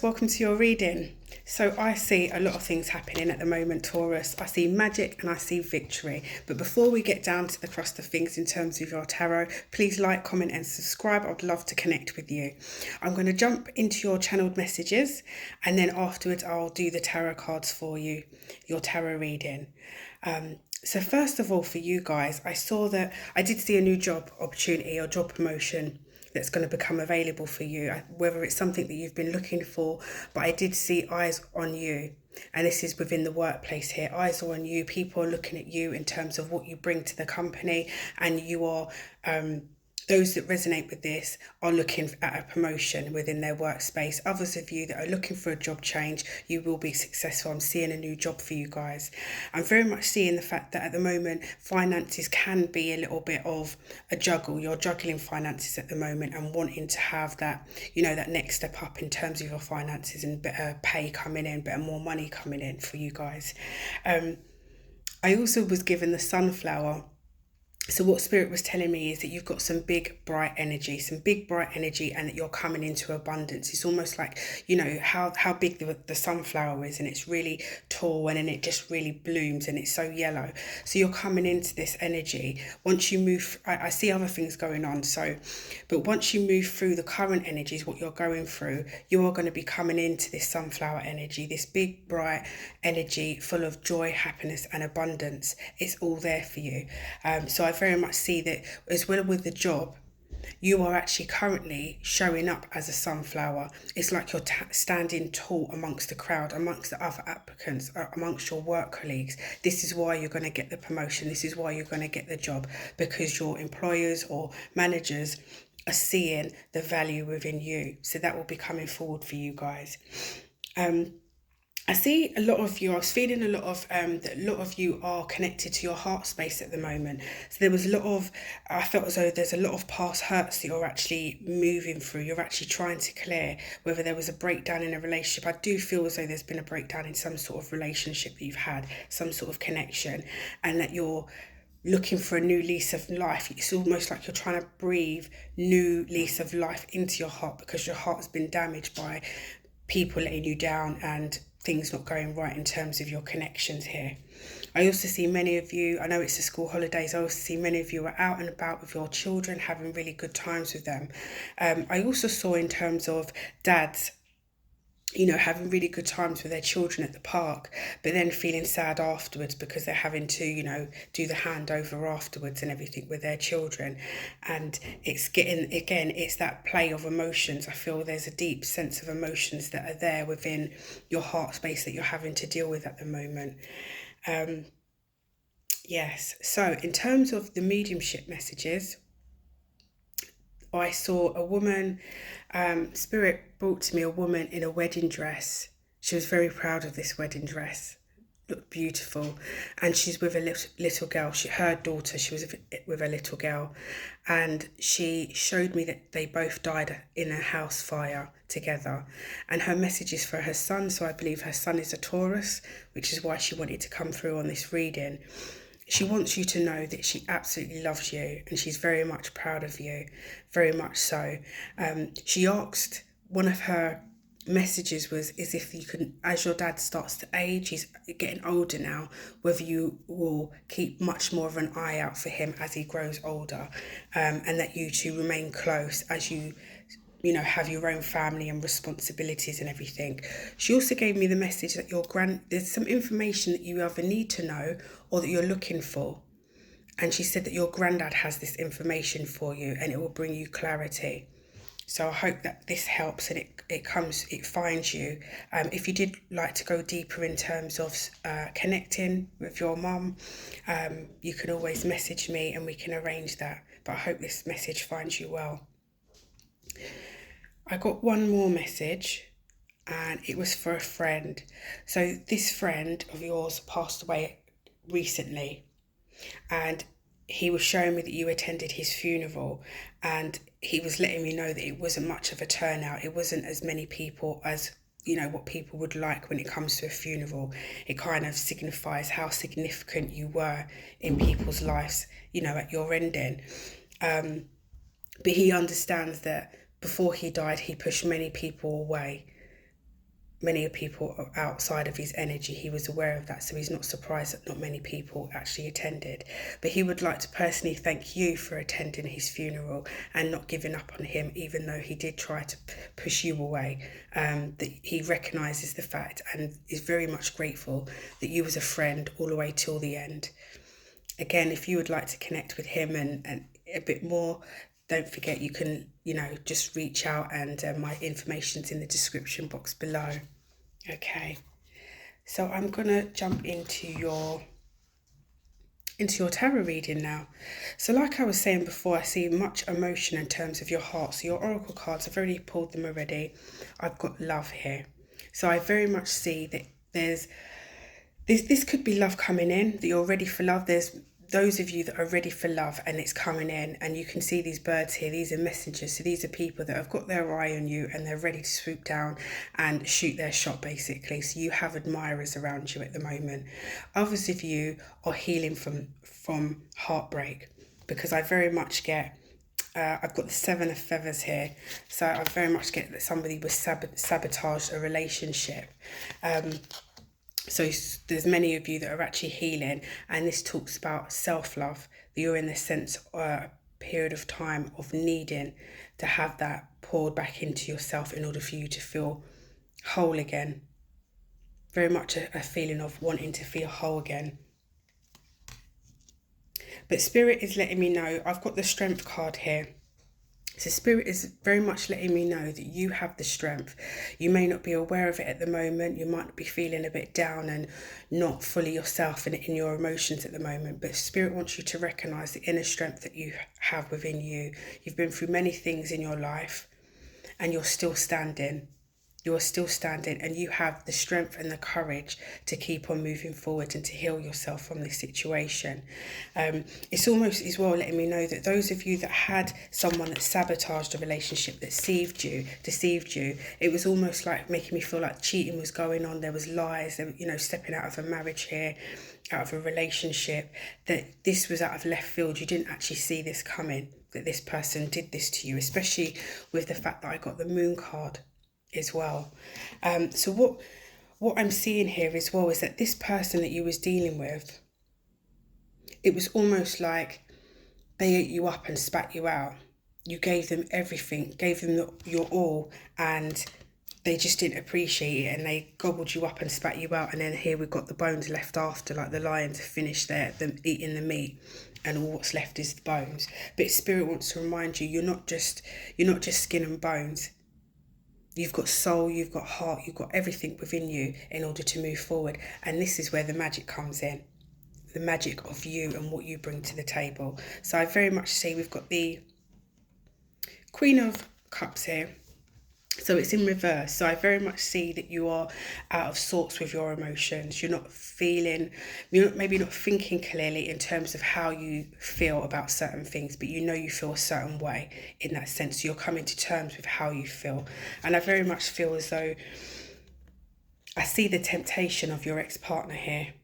Welcome to your reading. So I see a lot of things happening at the moment, Taurus. I see magic and I see victory. But before we get down to the crust of things in terms of your tarot, please like, comment and subscribe. I'd love to connect with you. I'm going to jump into your channeled messages and then afterwards I'll do the tarot cards for you, your tarot reading. So first of all, for you guys, I did see a new job opportunity or job promotion that's going to become available for you, whether it's something that you've been looking for, but I did see eyes on you. And this is within the workplace here. Eyes are on you. People are looking at you in terms of what you bring to the company, and you are those that resonate with this are looking at a promotion within their workspace. Others of you that are looking for a job change, you will be successful. I'm seeing a new job for you guys. I'm very much seeing the fact that at the moment, finances can be a little bit of a juggle. You're juggling finances at the moment and wanting to have that, that next step up in terms of your finances and better pay coming in, better more money coming in for you guys. I also was given the sunflower. So what Spirit was telling me is that you've got some big bright energy, and that you're coming into abundance. It's almost like, how big the sunflower is, and it's really tall and then it just really blooms and it's so yellow. So you're coming into this energy. Once you move, I see other things going on. But once you move through the current energies, what you're going through, you are going to be coming into this sunflower energy, this big bright energy full of joy, happiness and abundance. It's all there for you. So I very much see that as well with the job, you are actually currently showing up as a sunflower. It's like you're standing tall amongst the crowd, amongst the other applicants, amongst your work colleagues. This is why you're going to get the promotion. This is why you're going to get the job, because your employers or managers are seeing the value within you. So that will be coming forward for you guys. I see a lot of you, I was feeling a lot of, that a lot of you are connected to your heart space at the moment. So there was I felt as though there's a lot of past hurts that you're actually moving through. You're actually trying to clear, whether there was a breakdown in a relationship. I do feel as though there's been a breakdown in some sort of relationship that you've had, some sort of connection, and that you're looking for a new lease of life. It's almost like you're trying to breathe new lease of life into your heart, because your heart has been damaged by people letting you down and things not going right in terms of your connections here. I also see many of you, I know it's the school holidays, I also see many of you are out and about with your children, having really good times with them. I also saw in terms of dads, having really good times with their children at the park, but then feeling sad afterwards because they're having to, do the handover afterwards and everything with their children. And it's it's that play of emotions. I feel there's a deep sense of emotions that are there within your heart space that you're having to deal with at the moment. Yes, so in terms of the mediumship messages, I saw a woman, Spirit brought to me a woman in a wedding dress. She was very proud of this wedding dress. Looked beautiful. And she's with a little girl. Her daughter, she was with a little girl. And she showed me that they both died in a house fire together. And her message is for her son. So I believe her son is a Taurus, which is why she wanted to come through on this reading. She wants you to know that she absolutely loves you and she's very much proud of you, very much so. She asked, one of her messages was, is if you can, as your dad starts to age, he's getting older now, whether you will keep much more of an eye out for him as he grows older, and that you two remain close as you have your own family and responsibilities and everything. She also gave me the message that there's some information that you either need to know or that you're looking for. And she said that your granddad has this information for you and it will bring you clarity. So I hope that this helps and it finds you. If you did like to go deeper in terms of connecting with your mum, you can always message me and we can arrange that. But I hope this message finds you well. I got one more message and it was for a friend. So this friend of yours passed away recently and he was showing me that you attended his funeral, and he was letting me know that it wasn't much of a turnout. It wasn't as many people as what people would like when it comes to a funeral. It kind of signifies how significant you were in people's lives, at your ending. But he understands that before he died, he pushed many people away many people outside of his energy. He was aware of that, so he's not surprised that not many people actually attended. But he would like to personally thank you for attending his funeral and not giving up on him, even though he did try to push you away. That he recognises the fact and is very much grateful that you was a friend all the way till the end. Again, if you would like to connect with him and a bit more, don't forget you can, just reach out, and my information's in the description box below. Okay, so I'm gonna jump into your tarot reading now. So like I was saying before, I see much emotion in terms of your heart. So your oracle cards, I've already pulled them already. I've got love here. So I very much see that there's this could be love coming in, that you're ready for love. There's those of you that are ready for love and it's coming in, and you can see these birds here. These are messengers. So these are people that have got their eye on you and they're ready to swoop down and shoot their shot, basically. So you have admirers around you at the moment. Others of you are healing from heartbreak, because I very much get I've got the 7 of feathers here, so I very much get that somebody was sabotaged a relationship. So there's many of you that are actually healing, and this talks about self-love, that you're in the sense period of time of needing to have that poured back into yourself in order for you to feel whole again. Very much a feeling of wanting to feel whole again. But Spirit is letting me know, I've got the Strength card here. So Spirit is very much letting me know that you have the strength. You may not be aware of it at the moment. You might be feeling a bit down and not fully yourself in your emotions at the moment. But Spirit wants you to recognise the inner strength that you have within you. You've been through many things in your life and you're still standing. You are still standing, and you have the strength and the courage to keep on moving forward and to heal yourself from this situation. It's almost as well letting me know that those of you that had someone that sabotaged a relationship, that deceived you, it was almost like making me feel like cheating was going on. There was lies, stepping out of a marriage here, out of a relationship, that this was out of left field. You didn't actually see this coming, that this person did this to you, especially with the fact that I got the Moon card as well. So what I'm seeing here as well is that this person that you was dealing with, it was almost like they ate you up and spat you out. You gave them everything, gave them your all, and they just didn't appreciate it, and they gobbled you up and spat you out. And then here we've got the bones left after, like the lions finished them eating the meat, and all what's left is the bones. But Spirit wants to remind you, you're not just skin and bones. You've got soul, you've got heart, you've got everything within you in order to move forward. And this is where the magic comes in. The magic of you and what you bring to the table. So I very much see we've got the Queen of Cups here. So it's in reverse. So I very much see that you are out of sorts with your emotions. You're maybe not thinking clearly in terms of how you feel about certain things, but you feel a certain way in that sense. So you're coming to terms with how you feel. And I very much feel as though I see the temptation of your ex-partner here,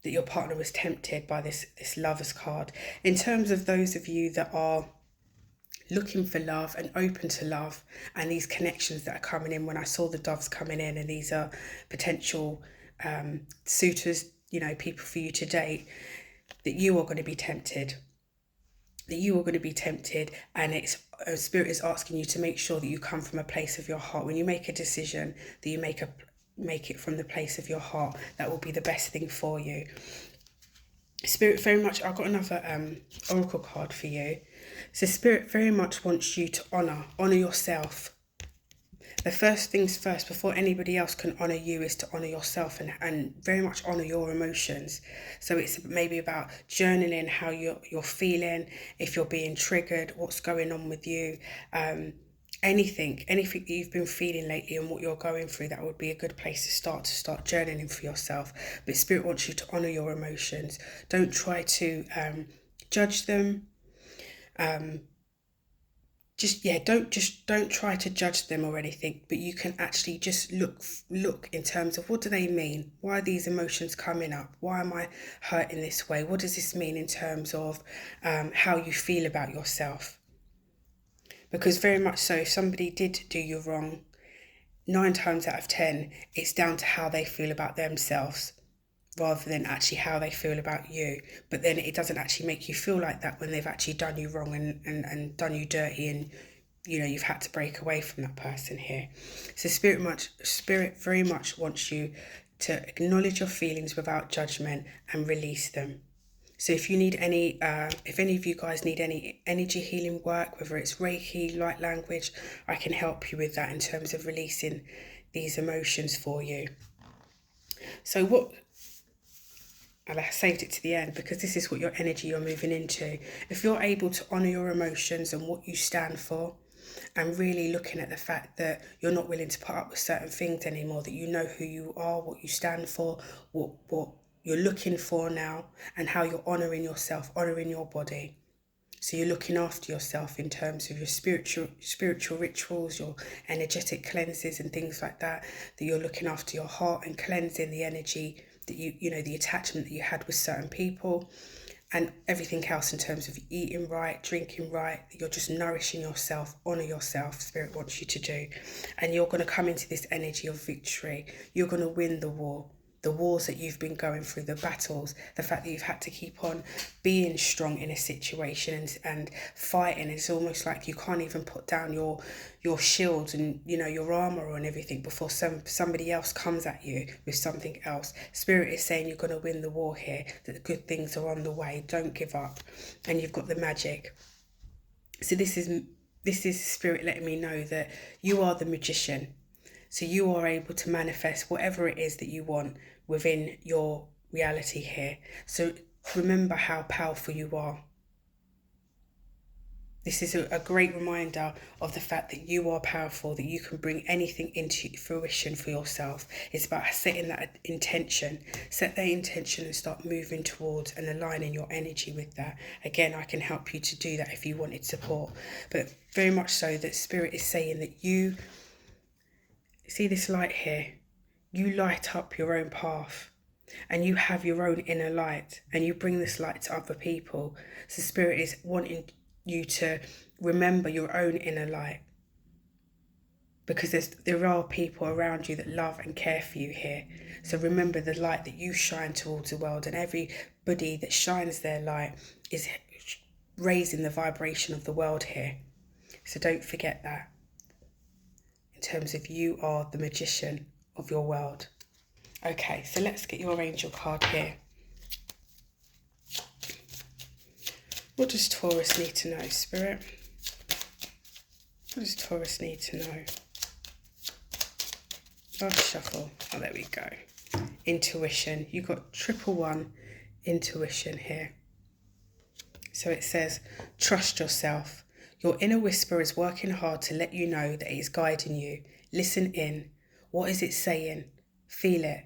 that your partner was tempted by this Lover's card. In terms of those of you that are looking for love and open to love, and these connections that are coming in, when I saw the doves coming in, and these are potential suitors, people for you to date, that you are going to be tempted. And it's Spirit is asking you to make sure that you come from a place of your heart. When you make a decision, that you make it from the place of your heart. That will be the best thing for you. Spirit very much, I've got another oracle card for you. So Spirit very much wants you to honour yourself. The first things first, before anybody else can honour you, is to honour yourself and very much honour your emotions. So it's maybe about journaling how you're feeling, if you're being triggered, what's going on with you, anything that you've been feeling lately and what you're going through. That would be a good place to start journaling for yourself. But Spirit wants you to honour your emotions. Don't try to judge them. Don't try to judge them or anything, but you can actually just look in terms of, what do they mean? Why are these emotions coming up? Why am I hurt in this way? What does this mean in terms of how you feel about yourself? Because very much so, if somebody did do you wrong, 9 times out of 10, it's down to how they feel about themselves rather than actually how they feel about you. But then it doesn't actually make you feel like that when they've actually done you wrong and done you dirty, and you've had to break away from that person here. So spirit very much wants you to acknowledge your feelings without judgment and release them. So if you need if any of you guys need any energy healing work, whether it's Reiki, light language, I can help you with that in terms of releasing these emotions for you. So and I saved it to the end because this is what your energy you're moving into. If you're able to honour your emotions and what you stand for, and really looking at the fact that you're not willing to put up with certain things anymore, that you know who you are, what you stand for, what you're looking for now, and how you're honouring yourself, honouring your body. So you're looking after yourself in terms of your spiritual rituals, your energetic cleanses and things like that, that you're looking after your heart and cleansing the energy that the attachment that you had with certain people, and everything else in terms of eating right, drinking right, you're just nourishing yourself, honour yourself, Spirit wants you to do. And you're going to come into this energy of victory. You're going to win the war. The wars that you've been going through, the battles, the fact that you've had to keep on being strong in a situation and fighting. It's almost like you can't even put down your shields and your armour and everything before somebody else comes at you with something else. Spirit is saying you're going to win the war here, that the good things are on the way. Don't give up. And you've got the magic. So this is Spirit letting me know that you are the magician. So you are able to manifest whatever it is that you want within your reality here. So remember how powerful you are. This is a great reminder of the fact that you are powerful, that you can bring anything into fruition for yourself. It's about setting that intention. Set that intention and start moving towards and aligning your energy with that. Again, I can help you to do that if you wanted support. But very much so that Spirit is saying that you... See this light here? You light up your own path and you have your own inner light and you bring this light to other people. So Spirit is wanting you to remember your own inner light, because there are people around you that love and care for you here. So remember the light that you shine towards the world, and everybody that shines their light is raising the vibration of the world here. So don't forget that. In terms of you are the magician of your world. Okay, so let's get your angel card here. What does Taurus need to know, Spirit? What does Taurus need to know? Last shuffle. Oh, there we go. Intuition. You've got 111 intuition here. So it says, trust yourself. Your inner whisper is working hard to let you know that it is guiding you. Listen in. What is it saying? Feel it.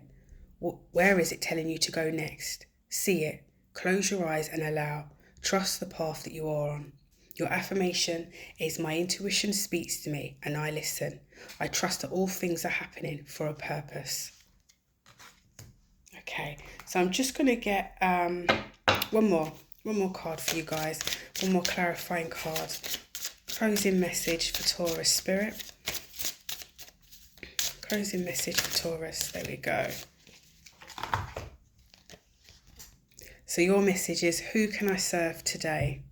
Where is it telling you to go next? See it. Close your eyes and allow. Trust the path that you are on. Your affirmation is, my intuition speaks to me and I listen. I trust that all things are happening for a purpose. Okay, so I'm just going to get one more card for you guys. One more clarifying card. Closing message for Taurus, Spirit. Closing message for Taurus. There we go. So your message is, who can I serve today?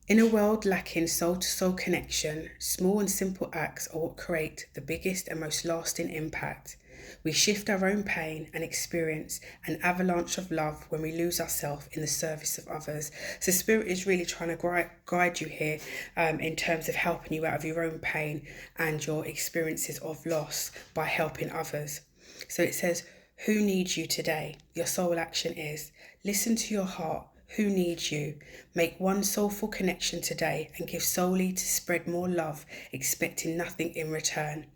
In a world lacking soul-to-soul connection, small and simple acts are what create the biggest and most lasting impact. We shift our own pain and experience an avalanche of love when we lose ourselves in the service of others. So Spirit is really trying to guide you here in terms of helping you out of your own pain and your experiences of loss by helping others. So it says, who needs you today? Your soul action is, listen to your heart. Who needs you? Make one soulful connection today and give solely to spread more love, expecting nothing in return.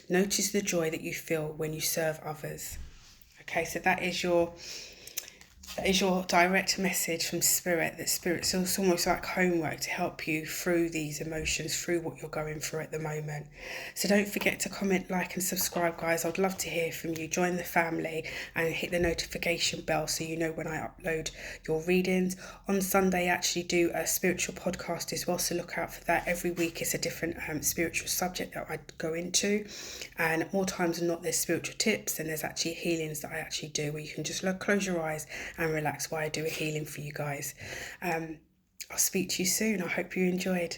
Notice the joy that you feel when you serve others. Okay, so that is your That is your direct message from Spirit, that Spirit's almost like homework to help you through these emotions, through what you're going through at the moment. So don't forget to comment, like and subscribe, guys. I'd love to hear from you. Join the family and hit the notification bell so you know when I upload your readings. On Sunday, I actually do a spiritual podcast as well, so look out for that. Every week it's a different spiritual subject that I go into, and more times than not there's spiritual tips, and there's actually healings that I actually do where you can just close your eyes and relax while I do a healing for you guys. I'll speak to you soon. I hope you enjoyed.